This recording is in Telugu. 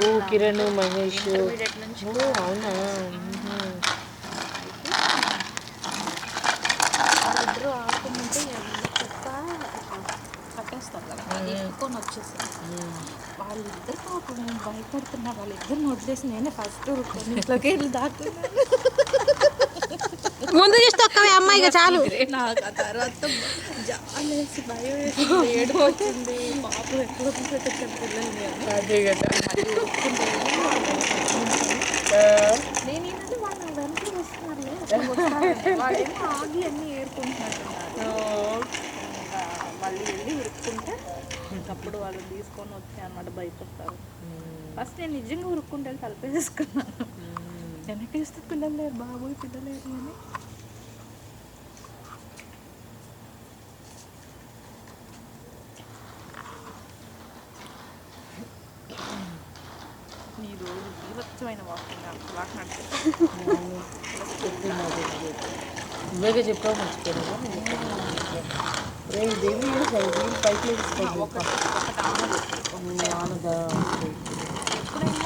ఓ కిరణ్ మహేష్. ఇంటర్మీడియట్ నుంచి ఓ అవునా. వాళ్ళిద్దరూ ఆడుకుంటుంటే కుక్క కట్టేస్తారు కదా, అది ఎత్తుకొని వచ్చేసింది. వాళ్ళిద్దరు పాపం భయపడుతున్నా, వాళ్ళిద్దరిని వదిలేసి నేనే ఫస్ట్ కొన్ని ఇంట్లోకి వెళ్ళి దాక్కున్నాను. ముందు చూస్తే ఒక్క అమ్మాయిగా చాలు. నాకు ఆ తర్వాత జాలేసి భయం వేసింది, ఏడుపు వచ్చింది. పాపం ఎట్లా వదిలిపెట్టచ్చు పిల్లల్ని అని. అదే కదా. మళ్ళీ ఉరుక్కుంటూ వెళ్ళి నేను ఏంటంటే వాళ్ళు వెనక్కి వస్తున్నారులే, వాళ్ళేమో ఆగి అన్నీ ఏరుకుంటున్నట్టున్నారు. ఇంకా మళ్ళీ వెళ్ళి ఉరుక్కుంటే అప్పుడు వాళ్ళు తీసుకొని వచ్చాయి అన్నమాట, భయపడతారు. ఫస్ట్ నేను నిజంగా ఉరుక్కుంటే వెళ్ళి తలపేసుకున్నాను. వెనక్కి ఇస్తే పిల్లలు లేరు, బాబోయ్ పిల్లలు లేరు అని. ఈ రోజు బీభత్సమైన వాకింగ్ వాక్ నడిచాను. నువ్వేగా చెప్పావు మర్చిపోయాను. దేవి పైకి ఒకటి ఆనదు. ఆనదా. ఎప్పుడైనా